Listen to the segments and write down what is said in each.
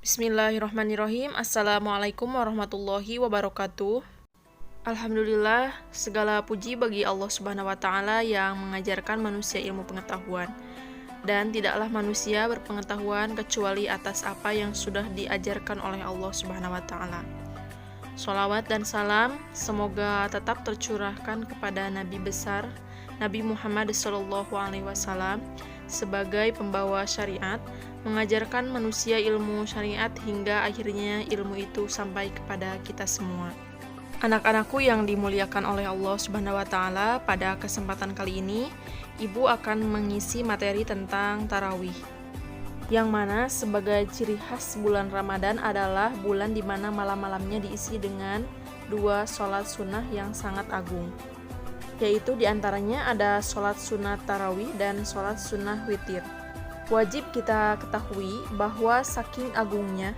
Bismillahirrahmanirrahim. Assalamualaikum warahmatullahi wabarakatuh. Alhamdulillah, segala puji bagi Allah Subhanahu wa Ta'ala yang mengajarkan manusia ilmu pengetahuan, dan tidaklah manusia berpengetahuan kecuali atas apa yang sudah diajarkan oleh Allah Subhanahu wa Ta'ala. Sholawat dan salam semoga tetap tercurahkan kepada Nabi besar Nabi Muhammad SAW sebagai pembawa syariat, mengajarkan manusia ilmu syariat hingga akhirnya ilmu itu sampai kepada kita semua. Anak-anakku yang dimuliakan oleh Allah Subhanahu wa Ta'ala, pada kesempatan kali ini Ibu akan mengisi materi tentang tarawih, yang mana sebagai ciri khas bulan Ramadan adalah bulan di mana malam-malamnya diisi dengan 2 sholat sunnah yang sangat agung, yaitu diantaranya ada sholat sunnah tarawih dan sholat sunnah witir. Wajib kita ketahui bahwa saking agungnya,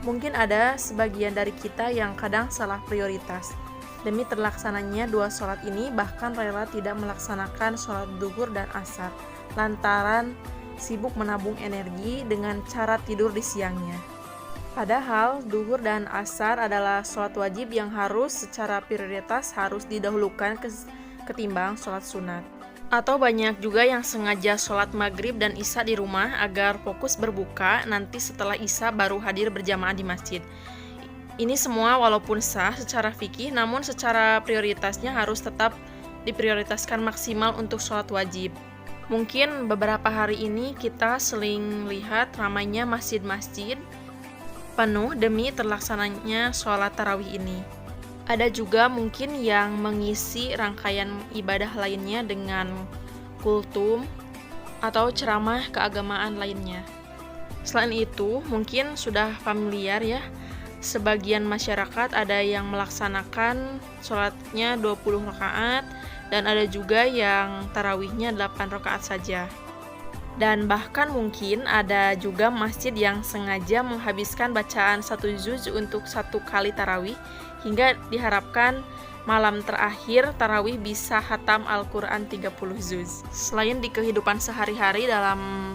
mungkin ada sebagian dari kita yang kadang salah prioritas. Demi terlaksananya 2 sholat ini, bahkan rela tidak melaksanakan sholat duhur dan asar, lantaran sibuk menabung energi dengan cara tidur di siangnya. Padahal duhur dan asar adalah sholat wajib yang harus secara prioritas harus didahulukan ketimbang sholat sunat. Atau banyak juga yang sengaja sholat maghrib dan isya di rumah agar fokus berbuka, nanti setelah isya baru hadir berjamaah di masjid. Ini semua walaupun sah secara fikih, namun secara prioritasnya harus tetap diprioritaskan maksimal untuk sholat wajib. Mungkin beberapa hari ini kita sering lihat ramainya masjid-masjid penuh demi terlaksananya sholat tarawih ini. Ada juga mungkin yang mengisi rangkaian ibadah lainnya dengan kultum atau ceramah keagamaan lainnya. Selain itu, mungkin sudah familiar ya, sebagian masyarakat ada yang melaksanakan sholatnya 20 rakaat dan ada juga yang tarawihnya 8 rakaat saja. Dan bahkan mungkin ada juga masjid yang sengaja menghabiskan bacaan 1 juz untuk 1 kali tarawih, hingga diharapkan malam terakhir tarawih bisa khatam Al-Quran 30 juz. Selain di kehidupan sehari-hari dalam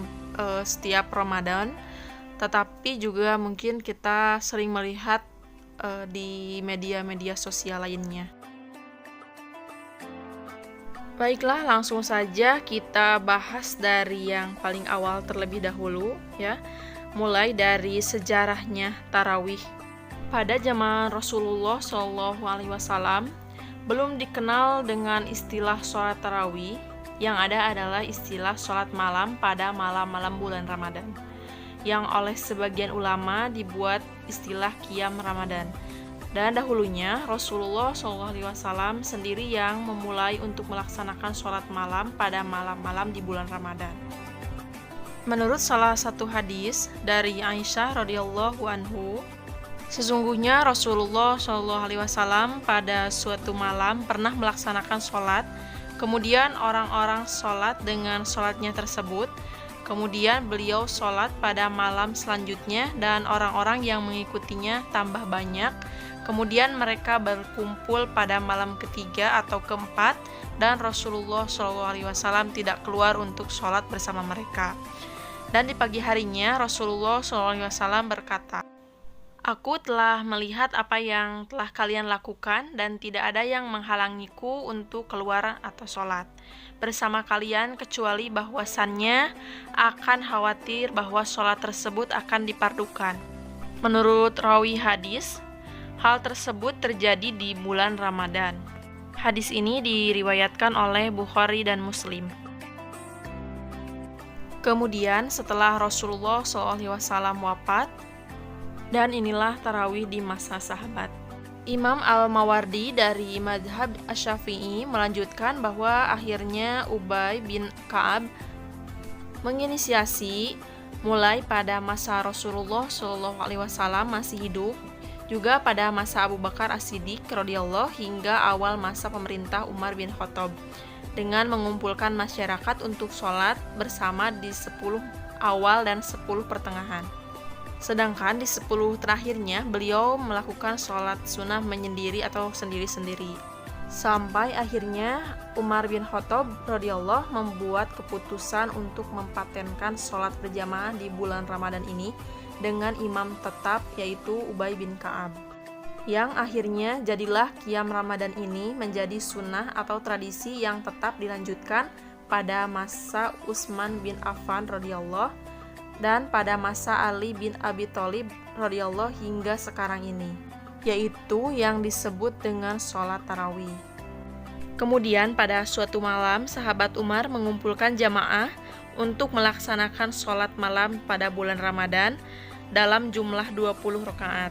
setiap Ramadan, tetapi juga mungkin kita sering melihat di media-media sosial lainnya. Baiklah, langsung saja kita bahas dari yang paling awal terlebih dahulu ya. Mulai dari sejarahnya tarawih. Pada zaman Rasulullah SAW belum dikenal dengan istilah sholat tarawih, yang ada adalah istilah sholat malam pada malam-malam bulan Ramadan, yang oleh sebagian ulama dibuat istilah qiyam Ramadan. Dan dahulunya Rasulullah SAW sendiri yang memulai untuk melaksanakan sholat malam pada malam-malam di bulan Ramadan. Menurut salah satu hadis dari Aisyah radhiyallahu anhu, sesungguhnya Rasulullah SAW pada suatu malam pernah melaksanakan sholat, kemudian orang-orang sholat dengan sholatnya tersebut, kemudian beliau sholat pada malam selanjutnya dan orang-orang yang mengikutinya tambah banyak. Kemudian mereka berkumpul pada malam ketiga atau keempat, dan Rasulullah SAW tidak keluar untuk sholat bersama mereka. Dan di pagi harinya Rasulullah SAW berkata, "Aku telah melihat apa yang telah kalian lakukan dan tidak ada yang menghalangiku untuk keluar atau sholat bersama kalian kecuali bahwasannya akan khawatir bahwa sholat tersebut akan dipardukan." Menurut rawi hadis, hal tersebut terjadi di bulan Ramadan. Hadis ini diriwayatkan oleh Bukhari dan Muslim. Kemudian setelah Rasulullah SAW wafat, dan inilah tarawih di masa sahabat. Imam Al-Mawardi dari Madhab Asy-Syafi'i melanjutkan bahwa akhirnya Ubay bin Ka'ab menginisiasi mulai pada masa Rasulullah SAW masih hidup, juga pada masa Abu Bakar As-Siddiq radhiyallahu hingga awal masa pemerintah Umar bin Khattab, dengan mengumpulkan masyarakat untuk sholat bersama di 10 awal dan 10 pertengahan. Sedangkan di 10 terakhirnya beliau melakukan sholat sunnah menyendiri atau sendiri-sendiri. Sampai akhirnya Umar bin Khattab radhiyallahu membuat keputusan untuk mempatenkan sholat berjamaah di bulan Ramadan ini dengan imam tetap yaitu Ubay bin Ka'ab. Yang akhirnya jadilah qiyam Ramadan ini menjadi sunnah atau tradisi yang tetap dilanjutkan pada masa Utsman bin Affan radhiyallahu dan pada masa Ali bin Abi Thalib radhiyallahu hingga sekarang ini, yaitu yang disebut dengan sholat tarawih. Kemudian pada suatu malam, sahabat Umar mengumpulkan jamaah untuk melaksanakan sholat malam pada bulan Ramadan dalam jumlah 20 rakaat,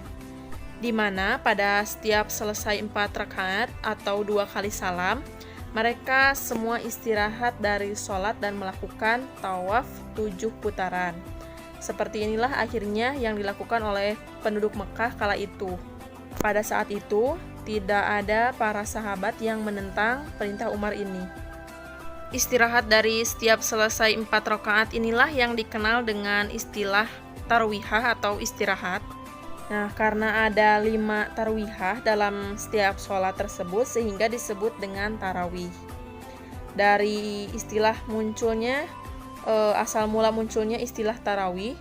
di mana pada setiap selesai 4 rakaat atau 2 kali salam, mereka semua istirahat dari sholat dan melakukan tawaf 7 putaran. Seperti inilah akhirnya yang dilakukan oleh penduduk Mekah kala itu. Pada saat itu, tidak ada para sahabat yang menentang perintah Umar ini. Istirahat dari setiap selesai 4 rakaat inilah yang dikenal dengan istilah tarwihah atau istirahat. Nah, karena ada 5 tarwihah dalam setiap sholat tersebut sehingga disebut dengan tarawih. Dari istilah munculnya, asal mula munculnya istilah tarawih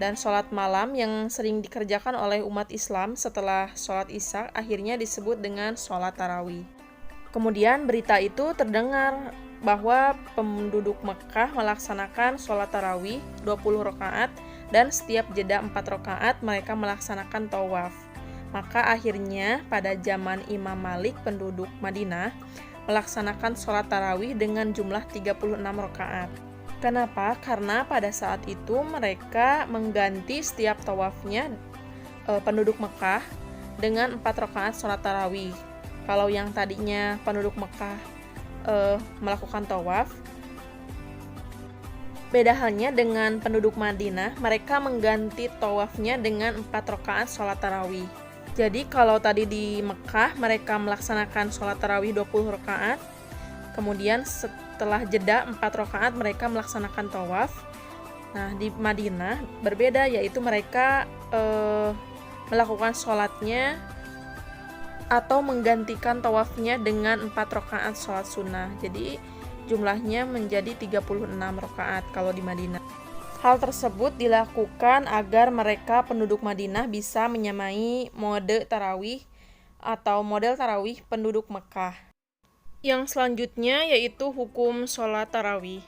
dan sholat malam yang sering dikerjakan oleh umat Islam setelah sholat Isya akhirnya disebut dengan sholat tarawih. Kemudian berita itu terdengar bahwa penduduk Mekah melaksanakan sholat tarawih 20 rakaat dan setiap jeda 4 rakaat mereka melaksanakan tawaf. Maka akhirnya pada zaman Imam Malik penduduk Madinah melaksanakan sholat tarawih dengan jumlah 36 rakaat. Kenapa? Karena pada saat itu mereka mengganti setiap tawafnya penduduk Mekah dengan 4 rakaat sholat tarawih. Kalau yang tadinya penduduk Mekah melakukan tawaf, beda halnya dengan penduduk Madinah, mereka mengganti tawafnya dengan 4 rakaat sholat tarawih. Jadi kalau tadi di Mekah mereka melaksanakan sholat tarawih 20 rakaat, kemudian setelah jeda 4 rakaat mereka melaksanakan tawaf. Nah, di Madinah berbeda, yaitu mereka melakukan sholatnya atau menggantikan tawafnya dengan 4 rakaat sholat sunnah. Jadi jumlahnya menjadi 36 rakaat kalau di Madinah. Hal tersebut dilakukan agar mereka penduduk Madinah bisa menyamai mode tarawih atau model tarawih penduduk Mekah. Yang selanjutnya yaitu hukum sholat tarawih.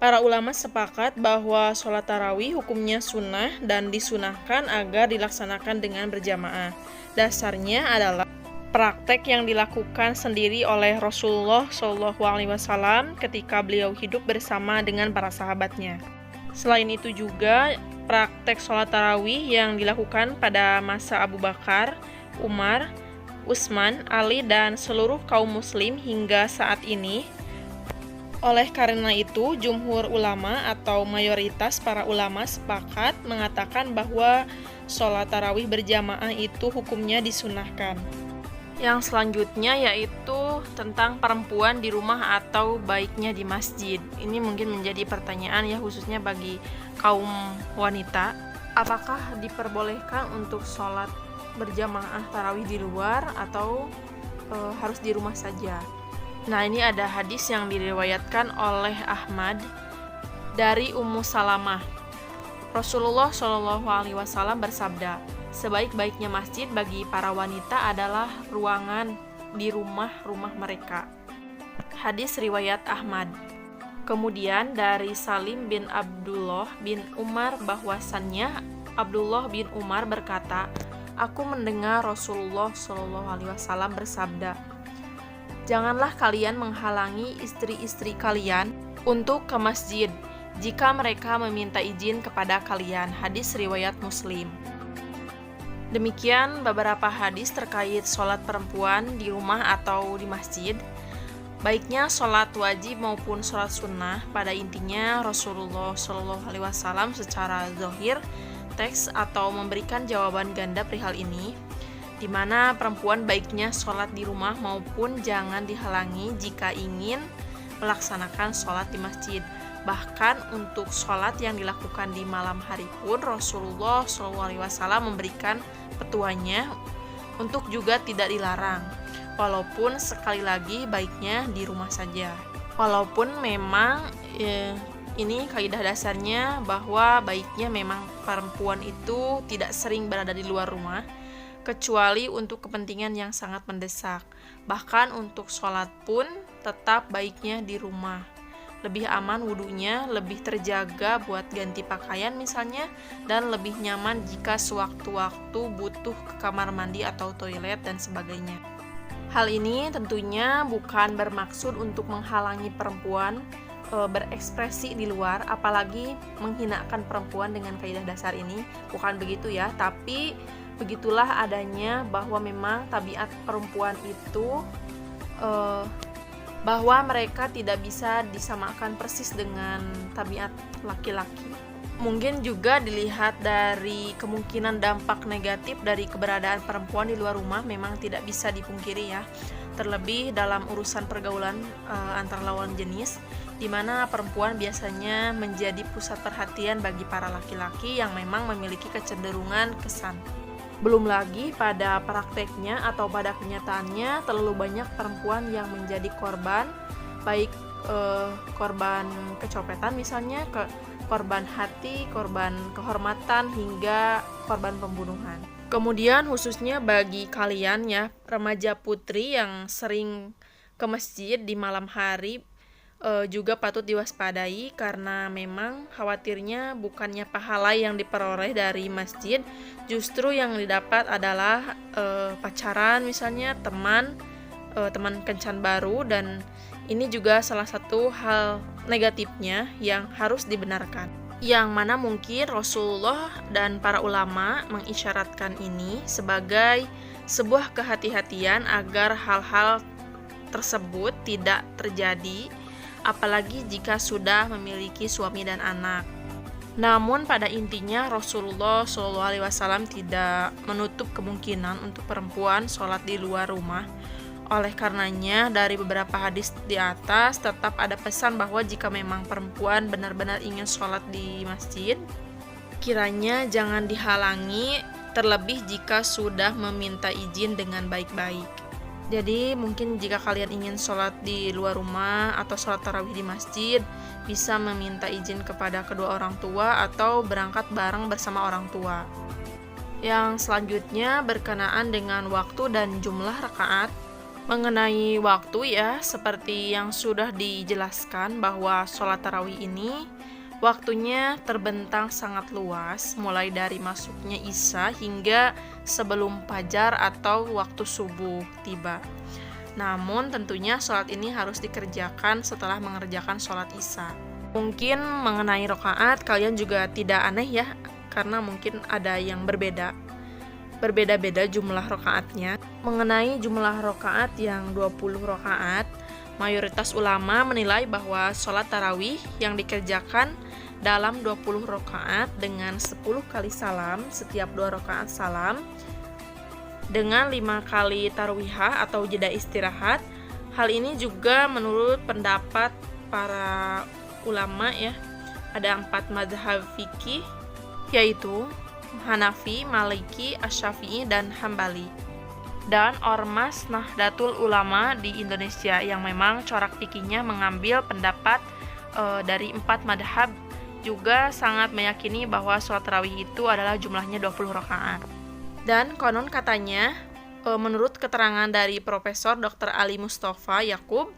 Para ulama sepakat bahwa sholat tarawih hukumnya sunnah dan disunahkan agar dilaksanakan dengan berjamaah. Dasarnya adalah praktek yang dilakukan sendiri oleh Rasulullah SAW ketika beliau hidup bersama dengan para sahabatnya. Selain itu juga praktek sholat tarawih yang dilakukan pada masa Abu Bakar, Umar, Utsman, Ali, dan seluruh kaum muslim hingga saat ini. Oleh karena itu, jumhur ulama atau mayoritas para ulama sepakat mengatakan bahwa sholat tarawih berjamaah itu hukumnya disunahkan. Yang selanjutnya yaitu tentang perempuan di rumah atau baiknya di masjid. Ini mungkin menjadi pertanyaan ya, khususnya bagi kaum wanita. Apakah diperbolehkan untuk sholat berjamaah tarawih di luar atau harus di rumah saja? Nah, ini ada hadis yang diriwayatkan oleh Ahmad dari Ummu Salamah. Rasulullah SAW bersabda, sebaik-baiknya masjid bagi para wanita adalah ruangan di rumah-rumah mereka. Hadis riwayat Ahmad. Kemudian dari Salim bin Abdullah bin Umar bahwasannya Abdullah bin Umar berkata, aku mendengar Rasulullah SAW bersabda, janganlah kalian menghalangi istri-istri kalian untuk ke masjid jika mereka meminta izin kepada kalian. Hadis riwayat Muslim. Demikian beberapa hadis terkait sholat perempuan di rumah atau di masjid, baiknya sholat wajib maupun sholat sunnah. Pada intinya Rasulullah SAW secara zahir teks atau memberikan jawaban ganda perihal ini, di mana perempuan baiknya sholat di rumah maupun jangan dihalangi jika ingin melaksanakan sholat di masjid. Bahkan untuk sholat yang dilakukan di malam hari pun Rasulullah SAW memberikan petuahnya untuk juga tidak dilarang, walaupun sekali lagi baiknya di rumah saja. Walaupun memang Ini kaidah dasarnya bahwa baiknya memang perempuan itu tidak sering berada di luar rumah, kecuali untuk kepentingan yang sangat mendesak. Bahkan untuk sholat pun tetap baiknya di rumah. Lebih aman wudhunya, lebih terjaga buat ganti pakaian misalnya, dan lebih nyaman jika sewaktu-waktu butuh ke kamar mandi atau toilet dan sebagainya. Hal ini tentunya bukan bermaksud untuk menghalangi perempuan berekspresi di luar, apalagi menghinakan perempuan dengan kaidah dasar ini. Bukan begitu ya, tapi begitulah adanya bahwa memang tabiat perempuan itu bahwa mereka tidak bisa disamakan persis dengan tabiat laki-laki. Mungkin juga dilihat dari kemungkinan dampak negatif dari keberadaan perempuan di luar rumah memang tidak bisa dipungkiri ya. Terlebih dalam urusan pergaulan antar lawan jenis, di mana perempuan biasanya menjadi pusat perhatian bagi para laki-laki yang memang memiliki kecenderungan kesan. Belum lagi pada prakteknya atau pada kenyataannya terlalu banyak perempuan yang menjadi korban, baik korban kecopetan misalnya, korban hati, korban kehormatan, hingga korban pembunuhan. Kemudian khususnya bagi kalian ya, remaja putri yang sering ke masjid di malam hari, juga patut diwaspadai karena memang khawatirnya bukannya pahala yang diperoleh dari masjid, justru yang didapat adalah pacaran misalnya, teman kencan baru, dan ini juga salah satu hal negatifnya yang harus dibenarkan. Yang mana mungkin Rasulullah dan para ulama mengisyaratkan ini sebagai sebuah kehati-hatian agar hal-hal tersebut tidak terjadi, apalagi jika sudah memiliki suami dan anak. Namun pada intinya Rasulullah SAW tidak menutup kemungkinan untuk perempuan sholat di luar rumah. Oleh karenanya dari beberapa hadis di atas tetap ada pesan bahwa jika memang perempuan benar-benar ingin sholat di masjid, kiranya jangan dihalangi, terlebih jika sudah meminta izin dengan baik-baik. Jadi mungkin jika kalian ingin sholat di luar rumah atau sholat tarawih di masjid, bisa meminta izin kepada kedua orang tua atau berangkat bareng bersama orang tua. Yang selanjutnya berkenaan dengan waktu dan jumlah rakaat. Mengenai waktu ya, seperti yang sudah dijelaskan bahwa sholat tarawih ini waktunya terbentang sangat luas, mulai dari masuknya Isya hingga sebelum fajar atau waktu subuh tiba. Namun tentunya sholat ini harus dikerjakan setelah mengerjakan sholat Isya. Mungkin mengenai rakaat kalian juga tidak aneh ya, karena mungkin ada yang berbeda-beda jumlah rakaatnya. Mengenai jumlah rakaat yang 20 rakaat, mayoritas ulama menilai bahwa sholat tarawih yang dikerjakan dalam 20 rakaat dengan 10 kali salam, setiap 2 rakaat salam, dengan 5 kali tarwihah atau jeda istirahat. Hal ini juga menurut pendapat para ulama ya. Ada 4 mazhab fikih, yaitu Hanafi, Maliki, Asy-Syafi'i, dan Hambali. Dan Ormas Nahdlatul Ulama di Indonesia yang memang corak fikihnya mengambil pendapat dari 4 madhab juga sangat meyakini bahwa sholat tarawih itu adalah jumlahnya 20 rakaat. Dan konon katanya menurut keterangan dari Profesor Dr. Ali Mustafa Yakub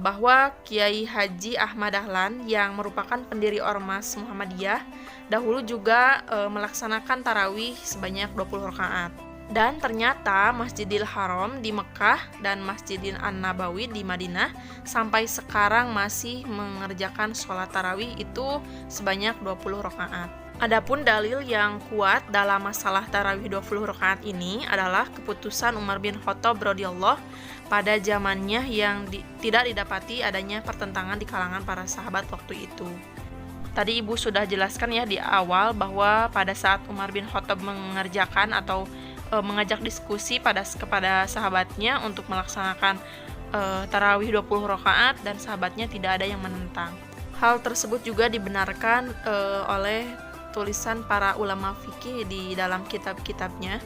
bahwa Kiai Haji Ahmad Dahlan yang merupakan pendiri Ormas Muhammadiyah dahulu juga melaksanakan tarawih sebanyak 20 rakaat. Dan ternyata Masjidil Haram di Mekah dan Masjidil An-Nabawi di Madinah sampai sekarang masih mengerjakan sholat tarawih itu sebanyak 20 rakaat. Adapun dalil yang kuat dalam masalah tarawih 20 rakaat ini adalah keputusan Umar bin Khattab radhiyallahu pada zamannya yang tidak didapati adanya pertentangan di kalangan para sahabat waktu itu. Tadi Ibu sudah jelaskan ya di awal bahwa pada saat Umar bin Khattab mengerjakan atau mengajak diskusi kepada sahabatnya untuk melaksanakan tarawih 20 rakaat dan sahabatnya tidak ada yang menentang. Hal tersebut juga dibenarkan oleh tulisan para ulama fikih di dalam kitab-kitabnya.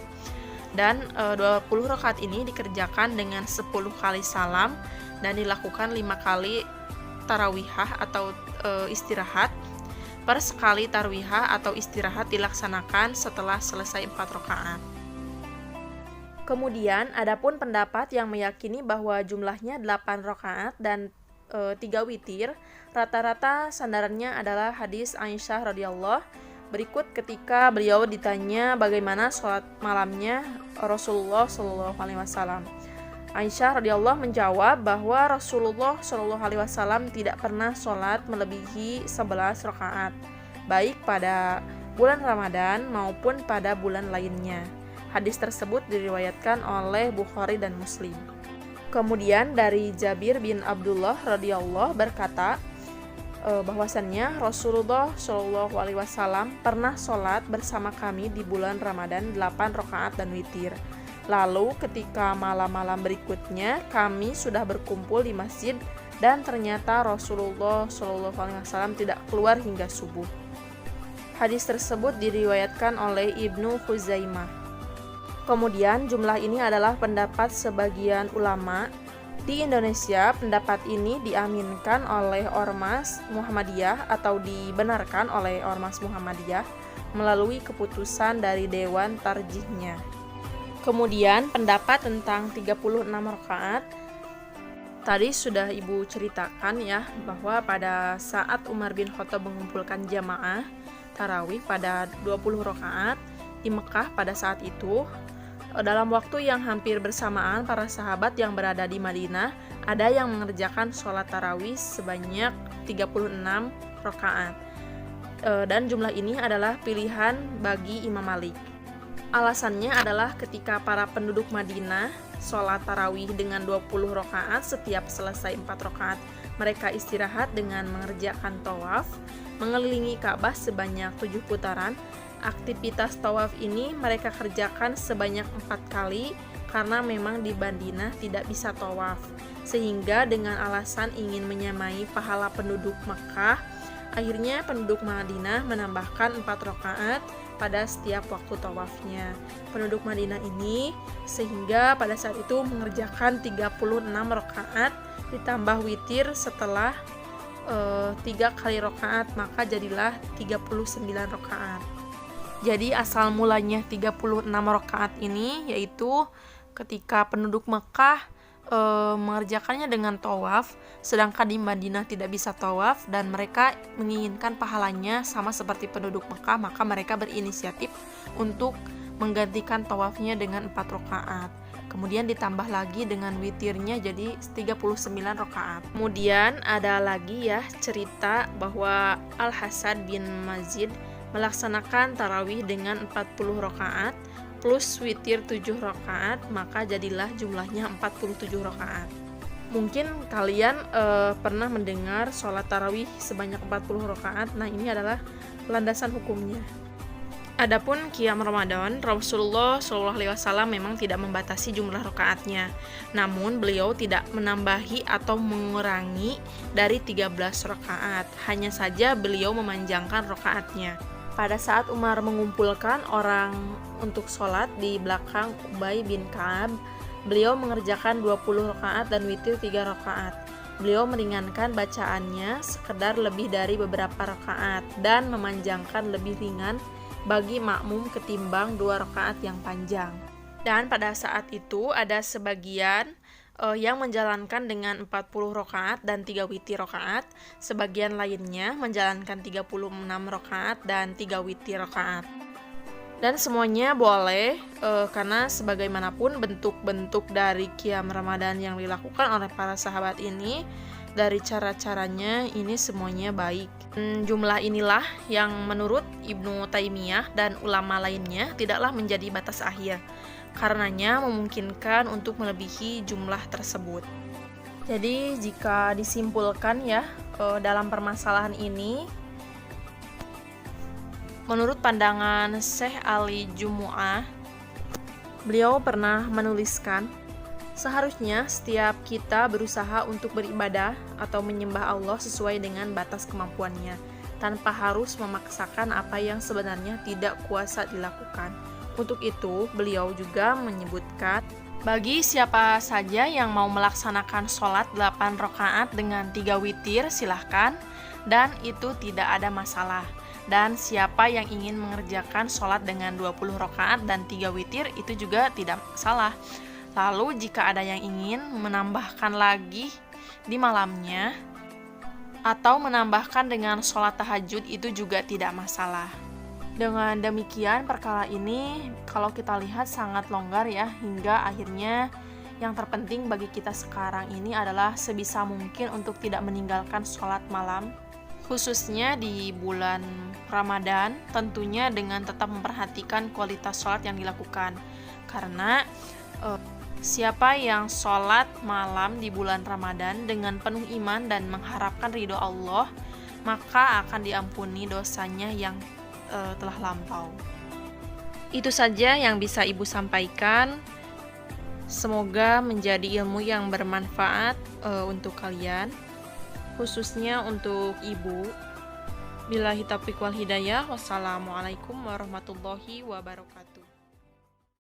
Dan 20 rakaat ini dikerjakan dengan 10 kali salam dan dilakukan 5 kali tarawihah atau istirahat. Per sekali tarawihah atau istirahat dilaksanakan setelah selesai 4 rakaat. Kemudian adapun pendapat yang meyakini bahwa jumlahnya 8 rakaat dan 3 witir, rata-rata sandarannya adalah hadis Aisyah radhiyallahu berikut ketika beliau ditanya bagaimana sholat malamnya Rasulullah Shallallahu Alaihi Wasallam. Aisyah radhiyallahu menjawab bahwa Rasulullah Shallallahu Alaihi Wasallam tidak pernah sholat melebihi 11 rakaat, baik pada bulan Ramadan maupun pada bulan lainnya. Hadis tersebut diriwayatkan oleh Bukhari dan Muslim. Kemudian dari Jabir bin Abdullah radhiyallahu berkata bahwasannya Rasulullah Shallallahu Alaihi Wasallam pernah sholat bersama kami di bulan Ramadan 8 rakaat dan witir. Lalu ketika malam-malam berikutnya kami sudah berkumpul di masjid dan ternyata Rasulullah Shallallahu Alaihi Wasallam tidak keluar hingga subuh. Hadis tersebut diriwayatkan oleh Ibnu Khuzaimah. Kemudian jumlah ini adalah pendapat sebagian ulama. Di Indonesia pendapat ini diaminkan oleh Ormas Muhammadiyah atau dibenarkan oleh Ormas Muhammadiyah melalui keputusan dari Dewan Tarjihnya. Kemudian pendapat tentang 36 rakaat tadi sudah Ibu ceritakan ya, bahwa pada saat Umar bin Khattab mengumpulkan jamaah tarawih pada 20 rakaat di Mekah pada saat itu, dalam waktu yang hampir bersamaan para sahabat yang berada di Madinah ada yang mengerjakan sholat tarawih sebanyak 36 rakaat, dan jumlah ini adalah pilihan bagi Imam Malik. Alasannya adalah ketika para penduduk Madinah sholat tarawih dengan 20 rakaat, setiap selesai 4 rakaat mereka istirahat dengan mengerjakan tawaf mengelilingi Ka'bah sebanyak 7 putaran. Aktivitas tawaf ini mereka kerjakan sebanyak 4 kali karena memang di Madinah tidak bisa tawaf, sehingga dengan alasan ingin menyamai pahala penduduk Mekah, akhirnya penduduk Madinah menambahkan 4 rakaat pada setiap waktu tawafnya. Penduduk Madinah ini sehingga pada saat itu mengerjakan 36 rakaat ditambah witir setelah 3 kali rakaat, maka jadilah 39 rakaat. Jadi asal mulanya 36 rakaat ini yaitu ketika penduduk Mekah mengerjakannya dengan tawaf, sedangkan di Madinah tidak bisa tawaf dan mereka menginginkan pahalanya sama seperti penduduk Mekah, maka mereka berinisiatif untuk menggantikan tawafnya dengan 4 rakaat. Kemudian ditambah lagi dengan witirnya jadi 39 rakaat. Kemudian ada lagi ya cerita bahwa Al-Hasan bin Mazid melaksanakan tarawih dengan 40 rakaat plus witir 7 rakaat, maka jadilah jumlahnya 47 rakaat. Mungkin kalian pernah mendengar sholat tarawih sebanyak 40 rakaat. Nah, ini adalah landasan hukumnya. Adapun qiyam Ramadan, Rasulullah SAW memang tidak membatasi jumlah rakaatnya. Namun beliau tidak menambahi atau mengurangi dari 13 rakaat. Hanya saja beliau memanjangkan rakaatnya. Pada saat Umar mengumpulkan orang untuk sholat di belakang Ubay bin Ka'ab, beliau mengerjakan 20 rakaat dan witir 3 rakaat. Beliau meringankan bacaannya sekedar lebih dari beberapa rakaat dan memanjangkan lebih ringan bagi makmum ketimbang 2 rakaat yang panjang. Dan pada saat itu ada sebagian yang menjalankan dengan 40 rakaat dan 3 witir rakaat, sebagian lainnya menjalankan 36 rakaat dan 3 witir rakaat. Dan semuanya boleh karena sebagaimanapun bentuk-bentuk dari qiyam Ramadan yang dilakukan oleh para sahabat ini, dari cara-caranya ini semuanya baik. Jumlah inilah yang menurut Ibnu Taimiyah dan ulama lainnya tidaklah menjadi batas akhir, karenanya memungkinkan untuk melebihi jumlah tersebut. Jadi jika disimpulkan ya dalam permasalahan ini, menurut pandangan Syekh Ali Jumu'ah, beliau pernah menuliskan, seharusnya setiap kita berusaha untuk beribadah atau menyembah Allah sesuai dengan batas kemampuannya, tanpa harus memaksakan apa yang sebenarnya tidak kuasa dilakukan. Untuk itu, beliau juga menyebutkan Bagi siapa saja yang mau melaksanakan sholat 8 rakaat dengan 3 witir, silahkan, dan itu tidak ada masalah. Dan siapa yang ingin mengerjakan sholat dengan 20 rakaat dan 3 witir, itu juga tidak masalah. Lalu jika ada yang ingin menambahkan lagi di malamnya, atau menambahkan dengan sholat tahajud, itu juga tidak masalah. Dengan demikian, perkara ini kalau kita lihat sangat longgar ya, hingga akhirnya yang terpenting bagi kita sekarang ini adalah sebisa mungkin untuk tidak meninggalkan sholat malam, khususnya di bulan Ramadan, tentunya dengan tetap memperhatikan kualitas sholat yang dilakukan. Karena siapa yang sholat malam di bulan Ramadan dengan penuh iman dan mengharapkan ridho Allah, maka akan diampuni dosanya yang telah lampau. Itu saja yang bisa Ibu sampaikan. Semoga menjadi ilmu yang bermanfaat untuk kalian, khususnya untuk Ibu. Billahi taufiq wal hidayah. Wassalamualaikum warahmatullahi wabarakatuh.